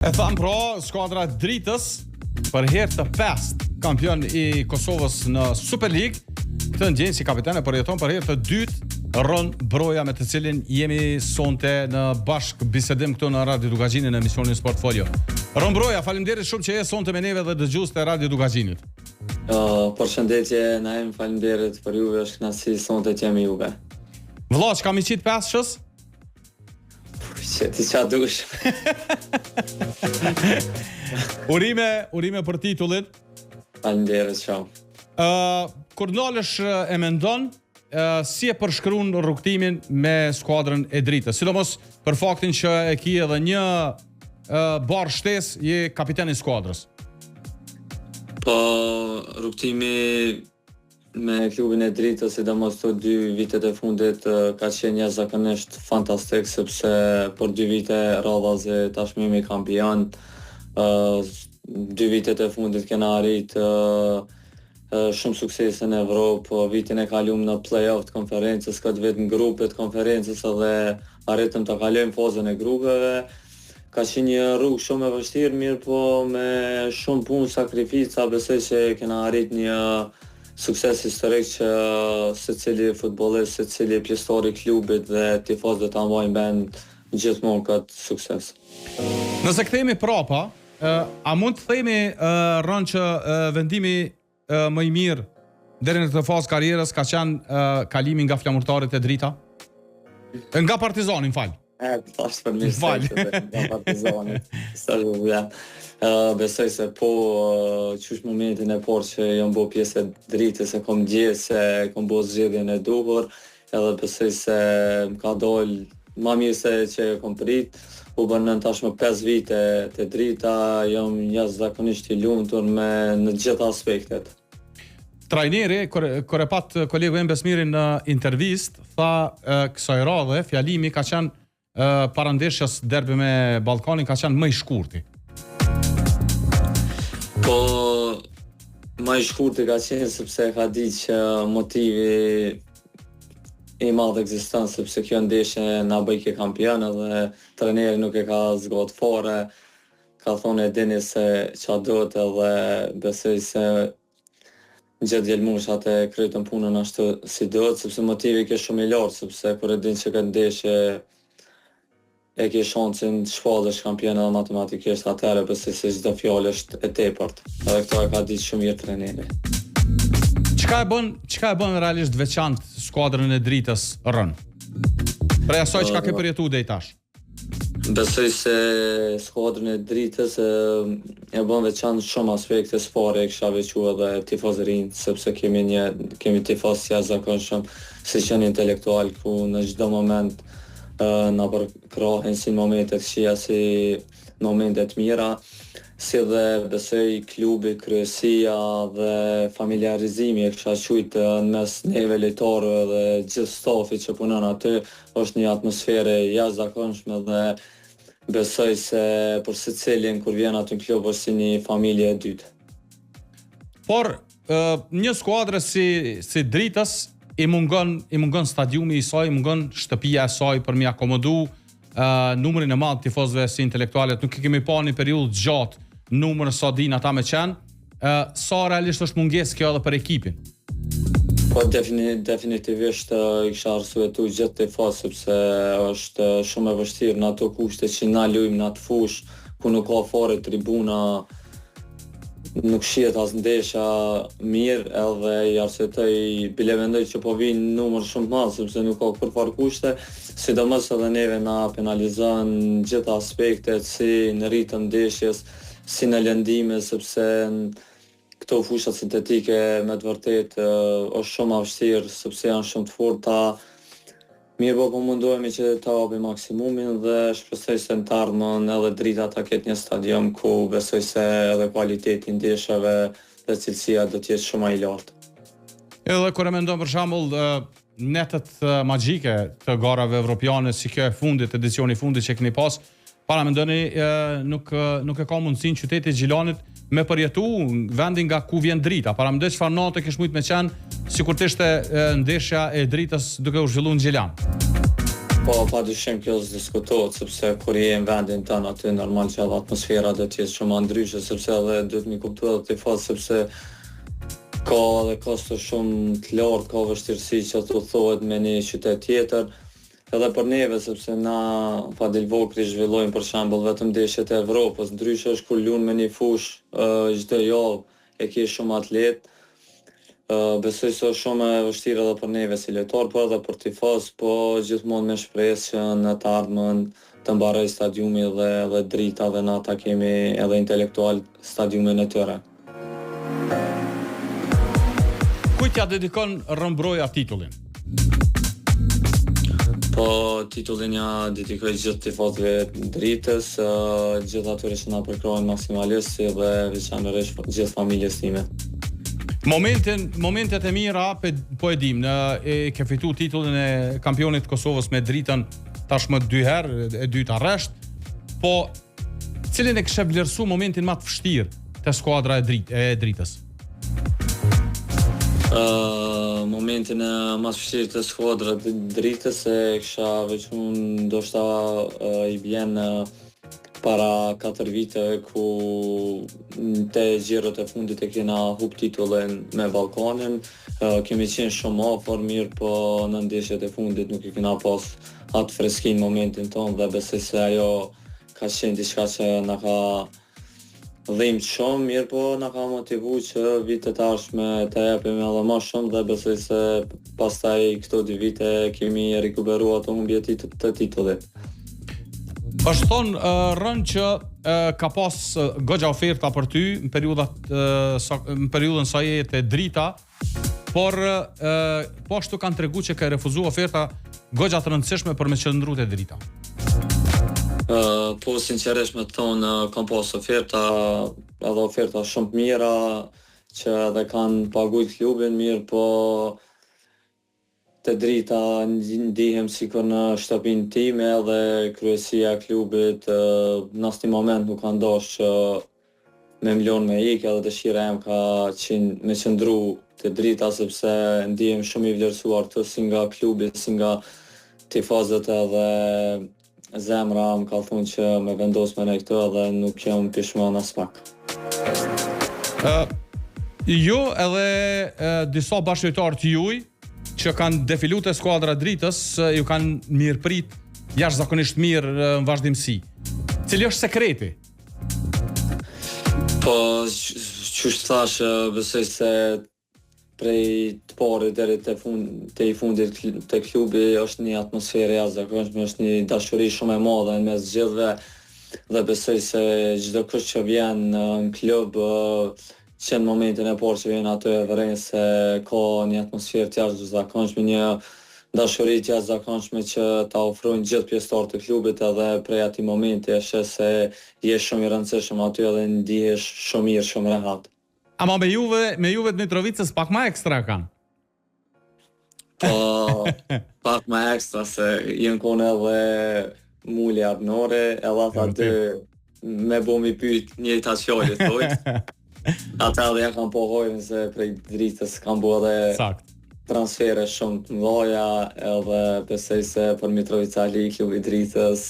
E tham pra, skuadra Dritës për herë të pestë kampion I Kosovës në Super League. Këtë ndjenjë si kapiten e përjeton për herë të dytë Ron Broja, me të cilin jemi sonte në bashk bisedim këtu në Radio Dugagjini në emisionin Sportfolio. Ron Broja, faleminderit shumë që je sonte me neve dhe dëgjues të Radio Dugagjinit. Përshëndetje, na jemi faleminderit për juve, është kënaqësi sonte të jemi juve. Vëlla, çka mi qit peshës? Që ti qa dush. Urime për titullit. Faleminderit shumë. Kur nalesh e mendon, si e përshkruan rrugtimin me skuadrën e Dritës, sidomos për faktin që e ki edhe një bar shtesë, je kapiteni I skuadrës. Po, rrugtimi me klubin e Dritës, sidomos të 2 vitet e fundit, ka qenë jashtëzakonisht fantastik, sepse për 2 vite radhazi tashmë jemi kampion. 2 vitet e fundit kena arrit shumë suksese në Evropë, vitin e kaluam në play-off të konferencës, këtë vit në grupet konferencës edhe arritëm të kalojmë fazën e grupeve. Ka qenë një rrugë shumë e vështirë, mirë po me shumë punë, sakrifica, besoj që kena arrit një sukses historik që secili futbollist, secili pjesëtar I klubit dhe tifozët ta mbajnë bend gjithmonë këtë sukses. Nëse kthehemi prapa, a mund të themi Ron që vendimi më I mirë deri në këtë fazë karrierës ka qenë kalimi nga flamurtarit e Drita? Nga Partizani, m'fal. Tash për mirë nga Partizani. Besoj se po qysh momentin e parë që jam bo pjesë e Dritës, se kom dje se kom bo zgjedhjen e duhur, edhe besoj se më ka dalë ma mirë se që kom prit. U bërnën tashmë 5 vite të Drita, jam jashtëzakonisht I lumtur në gjitha aspektet. Trajneri, kur e pat kolegu em Besmirin në intervistë, tha kësaj radhe fjalimi ka qenë parandeshjes derbi me Ballkanin ka qenë më I shkurti. Po, më I shkurti ka qenë sepse ka ditë që motivi I madh ekziston, sepse kjo ndeshje na bëj ke kampion dhe trajneri nuk e ka zgjat fare. Ka thonë e dini se ç'a duhet edhe besoj se gjatë djelmushat e kryetën punën ashtu si duhet, sepse motivi ke shumë I lartë, sepse kur e din që këtë ndeshje e ke shansin të shpallësh kampion edhe matematikisht, atëherë besoj se çdo fjalë është e tepërt. Edhe këto e ka ditë shumë mirë trajneri. Çka e bën realisht veçantë skuadrën e Dritës Rën? Për asaj çka ke përjetuar deri tash. Besoj se skuadrën e Dritës e bën veçantë shumë aspekte. Spore e kisha veçuar edhe tifozërinë, sepse kemi tifoz jashtëzakonshëm, si qenë intelektual ku në çdo moment na përkrahen si momentet këqija, si momentet mira, si dhe besoj klubi, kryesia dhe familiarizimi e kisha qujt në mes neve lojtarëve dhe gjithë stafit që punon aty, është një atmosferë jashtëzakonshme dhe besoj se për secilin kur vjen aty në klub është si një familje e dytë. Por një skuadrë si Dritës I mungon stadiumi I saj, I mungon shtëpia e saj për mi akomodu numrin e madh tifozëve si intelektualet. Nuk I kemi pa një periudhë gjatë numër sa din ata me qenë. Sa realisht është mungesë kjo edhe për ekipin? Po definitivisht I kisha arsyetuar gjithë tifoz, sepse është shumë e vështirë në ato kushte që na luajmë në atë fushë ku nuk ka fare tribuna, nuk shihet as ndeshja mirë, edhe I arsyetoj bile mendoj që po vinë numër shumë të madh, sepse nuk ka kurfar kushte, sidomos edhe neve na penalizon gjitha aspektet, si në ritëm ndeshjes, si në lëndime, sepse këto fushat sintetike me të vërtet është shumë vështirë, sepse janë shumë të forta. Mirë po mundohemi që ta hapim maksimumin dhe shpresoj se në të ardhmen edhe Drita ta ketë një stadium ku besoj se edhe kualiteti ndeshjeve dhe cilësia do të jetë shumë më I lartë. Edhe kur e mendon për shembull netet magjike të garave evropiane si kjo e fundit, edicioni I fundit që keni pas, para mendoni nuk e ka mundësinë qyteti I Gjilanit me përjetu vendin nga ku vjen Drita. Para mendoj çfarë natë kish mujt me qenë sikur të ishte ndeshja e Dritës duke u zhvilluar në Gjilan. Po, padyshim kjo s'diskutohet, sepse kur je në vendin tënë aty normal që edhe atmosfera do të jetë shumë ndryshe, sepse edhe duhet mi kuptu edhe tifaz, sepse ka edhe kosto shumë të lartë, ka vështirësi që të thuhet me një qytet tjetër, edhe për neve, sepse na pa del vogël zhvillojmë për shembull vetëm ndeshjet e Evropës, ndryshe është kur lun me një fush çdo javë e ke shumë atlet. Besoj se është shumë e vështirë edhe për neve si lojtar, po edhe për tifaz, po gjithmonë me shpresë që në të ardhmen të mbaroj stadiumi dhe drita dhe na ta kemi edhe intelektual stadiumin e tyre. Kujt ja dedikon Rëmbroja titullin? Po titullin ja dedikoj gjithë tifazëve dritës, gjithë atyre që na përkrojnë maksimalisht dhe veçanërisht gjithë familjes time. Momentet e mira po e dim, ke fitu titullin e kampionit Kosovës me dritën tashmë 2 herë, e dyta rresht, po cilin e kishe vlerësu momentin më të vështirë te skuadra e dritës? Momentin e më të vështirë të skuadra të dritës e kisha veçun ndoshta i bjen para 4 vite ku te gjirët e fundit e kena hup titullin me Ballkanin, kemi qenë shumë afër, mirë po në ndeshjet e fundit nuk i kena pas atë freskin momentin ton dhe besoj se ajo ka qenë diçka që na ka dhimbë shumë, mirë po na ka motivu që vitet e ardhshme të japim edhe më shumë dhe besoj se pastaj këto 2 vite kemi rikuperuar ato humbje të titullit. Është thonë rënë që ka pas goxha oferta për ty në periudhën sa je te drita, por po ashtu kanë tregu që ka refuzuar oferta goxha të rëndësishme për me qëndru te drita. Po sinqerisht me thonë kam pas oferta, edhe oferta shumë të mira që edhe kanë paguajt klubin mirë, po të drita ndihem sikur në shtëpinë time edhe kryesia e klubit në asnjë moment nuk ka dashur që me mlon me ikë, edhe dëshira jem ka qenë me qëndru të drita sepse ndihem shumë i vlerësuar këtu si nga klubi, si nga tifazët edhe zemra më ka thonë që me vendos me ne këtu edhe nuk jam pishman as pak. Jo edhe disa bashkëtorë të juaj që kanë defilu të skuadra dritës, ju kanë mirëprit jashtëzakonisht mirë në vazhdimsi. Cili është sekreti? Po, që thash, besoj se prej të parit deri te i fundit te klubi është një atmosferë jashtëzakonishme, është një dashuri shumë e madhe në mes gjithëve dhe besoj se çdo kush që vjen në klub që në momentin e parë që vjen aty e vëren se ka një atmosferë të jashtëzakonshme, një dashuri të jashtëzakonshme që ta ofrojnë gjithë pjesëtarët e klubit edhe prej atij momenti e shes se je shumë i rëndësishëm aty edhe ndihesh shumë mirë, shumë rehat. Ama me juve të Mitrovicës pak më ekstra kanë? Po, pak më ekstra se jenë kone edhe muli arnore, edhe ata dy me bo mi pyet njëjta fjalë thojnë. Ata dhe ja kanë pohojnë se prej dritës kanë bu edhe transfere shumë të mëdha edhe besoj se për Mitrovica Ali klubi dritës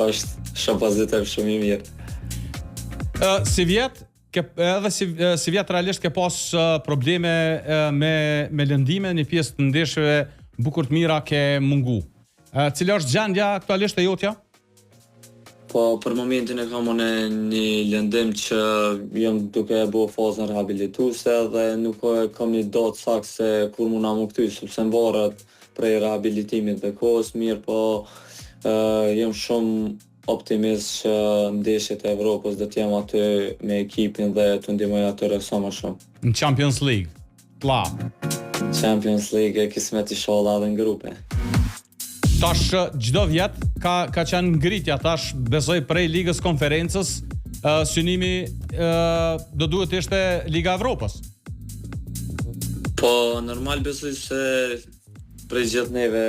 është shumë pozitiv, shumë i mirë. Si vjet realisht ke pas probleme me lëndime, një pjesë të ndeshjeve bukur të mira ke mungu. Cila është gjendja aktualisht e jotja? Po, për momentin e kam unë një lëndim që jam duke e bo fazën rehabilituese dhe nuk kam një datë saktë se kur muna mu këty, sepse më varet prej rehabilitimit dhe kohës, mirë po jam shumë optimist që ndeshjet e Evropës do t'jem aty me ekipin dhe të ndihmoj atyre sa më shumë. Në Champions League, Champions League e kismet i sholla dhe në grupe. Tash çdo vjet ka qenë ngritja, tash besoj prej Ligës Konferencës, synimi do duhet të ishte Liga Evropës. Po, normal besoj se prej gjithë neve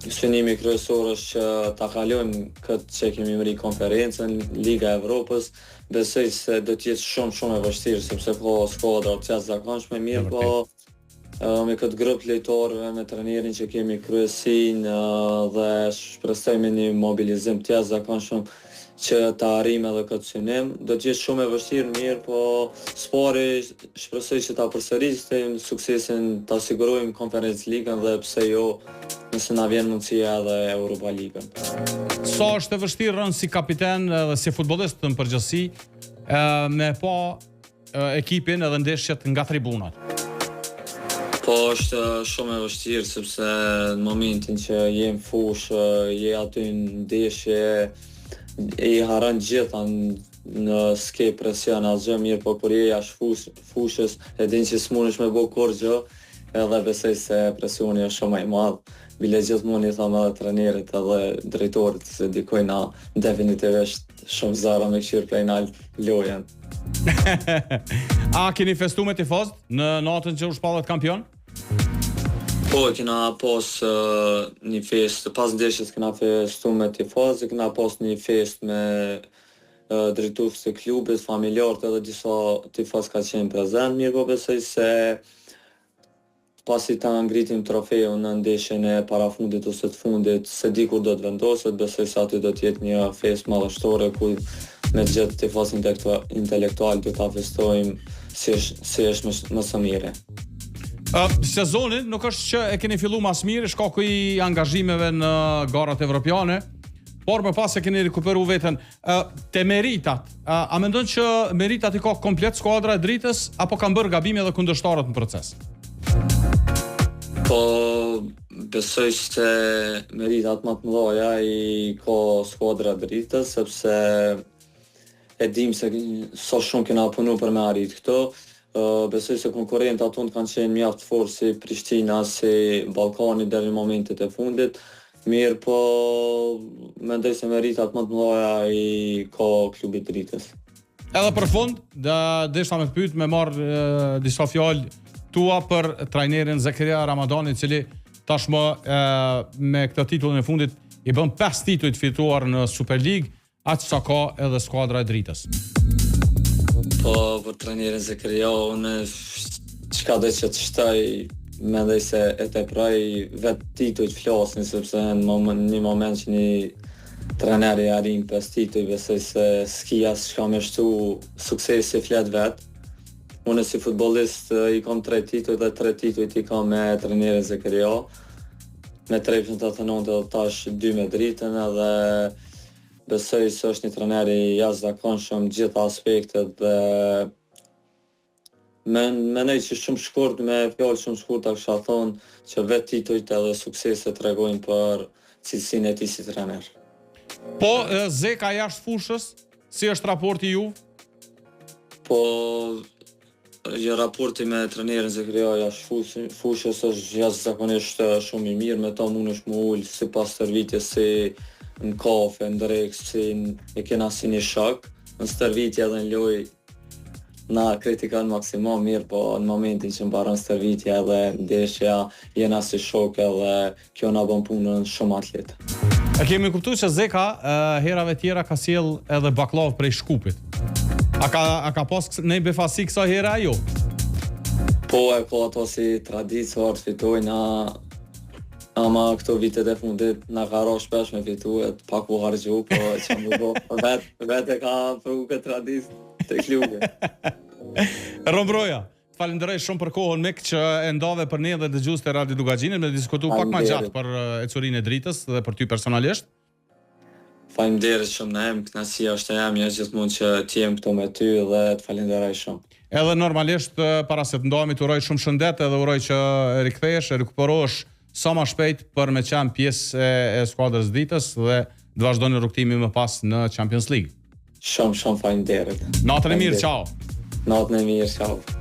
synimi kryesor është që ta kalojmë këtë që kemi mri konferencën, Liga Evropës, besoj se do t'jetë shumë e vështirë, sepse po skuadra të jashtëzakonshme, mirë po me këtë grup lejtorëve, me trenerin që kemi kryesin dhe shpresoj me një mobilizim të jashtëzakonshëm që ta arrijmë edhe këtë synim. Do të jetë shumë e vështirë, mirë, po spori shpresoj që ta përsërisim suksesin, ta sigurojmë Conference League-ën dhe pse jo nëse na vjen mundësia edhe Europa League-ën. Sa është e vështirë rënë si kapiten dhe si futbollist në përgjithësi me pa ekipin edhe ndeshjet nga tribunat? Po është shumë e vështirë sepse në momentin që jem fushë, je aty në ndeshje, i haron gjitha në s'ke presion asgjë, mirë, po kur je jashtë fushës, e din që s'mundesh me bë kurrë, edhe besoj se presioni është shumë i madh. Bile gjithmonë i them edhe trenerit edhe drejtorit se dikojna definitivisht shumë zara me këshirë prej lojën. A keni festu me tifozët në natën që u shpallet kampion? Po, kena pas një fest, pas ndeshjes kena festu me tifozë, kena pas një fest me drejtues të klubit, familjarët edhe disa tifozë ka qenë prezent, mirë po besoj se pasi ta ngritim trofeun në ndeshjen e parafundit ose të fundit, se di kur do të vendoset, besoj se aty do të jetë një fest madhështore ku me gjithë tifozë intelektual do ta festojmë si është më së miri. Sezonin nuk është që e keni fillu mas mirë, shkaku i angazhimeve në garat evropiane, por më pas e keni rikuperu veten. Te meritat, a mendon që meritat i ka komplet skuadra e Dritës, apo kanë bërë gabime edhe kundërshtarët në proces? Po, besoj se meritat më të mëdha i ka skuadra e Dritës, sepse e dim se sa shumë kena punu për me arrit këto. Besoj se konkurrentat tonë kanë qenë mjaft fortë si Prishtina, si Ballkani deri në momentet e fundit. Mirë, po mendoj se meritat më të mëdha i ka klubi i Dritës. Edhe për fund, desha me të pyet me marr disa fjalë tua për trajnerin Zakaria Ramadani, i cili tashmë me këtë titullin e fundit i bën 5 titull të fituar në Super League, aq sa ka edhe skuadra e Dritës. Po, për trajnerin Zakaria, unë çka do që të shtoj, mendoj se e teproj vetë titull flasin, sepse në një moment që një trajner i arrin 5 titull, besoj se s'ki as çka me shtu suksesi flet vetë. Unë si futbollist i kam 3 titull dhe 3 titull i kam me trajnerin Zakaria, me 3 2009 dhe tash 2 me Dritën, edhe besoj se është një trajner i jashtëzakonshëm gjitha aspektet dhe mendoj që shumë shkurt, me fjalë shumë shkurta kisha thonë që vetë titujt edhe sukseset tregojnë për cilësinë e tij si trajner. Po, Zeka jashtë fushës, si është raporti juve? Po, raporti me trajnerin Zakaria jashtë fushës është jashtëzakonisht shumë i mirë, me ta mundesh më ul sipas stërvitjes si në kafe, në drekë, si e kena si një shok. Në stërvitje edhe në lojë na kritikon maksimum, mirë, po në momentin që mbaron stërvitja edhe ndeshja jena si shok edhe kjo na bën punën shumë atlet. E kemi kuptuar që Zeka herave tjera ka sjell edhe baklav prej Shkupit. A ka pas në befasi kësa hera ajo? Po, e ka ato si traditë të fitojnë, ama këto vitet e fundit na ka rrosh shpesh me fituet, pak u harxhu, po që më bo, vetë ka pru këtë traditë të klubi. Rombroja, të falenderoj shumë për kohën mik që e ndave për ne dhe dëgjues të Radio Dugaxhinit, me diskutu pak më gjatë për ecurinë e Dritës dhe për ty personalisht. Faleminderit shumë na em, kënaqësia është e jamja gjithmonë që të jem këtu me ty dhe të falenderoj shumë. Edhe normalisht para se të ndahemi të uroj shumë shëndet edhe uroj që rikthehesh, rikuperohesh sa më shpejt për me qenë pjesë e skuadrës Dritës dhe të vazhdoni rrugtimin më pas në Champions League. Shumë faleminderit. Natën e mirë, ciao. Natën e mirë, ciao.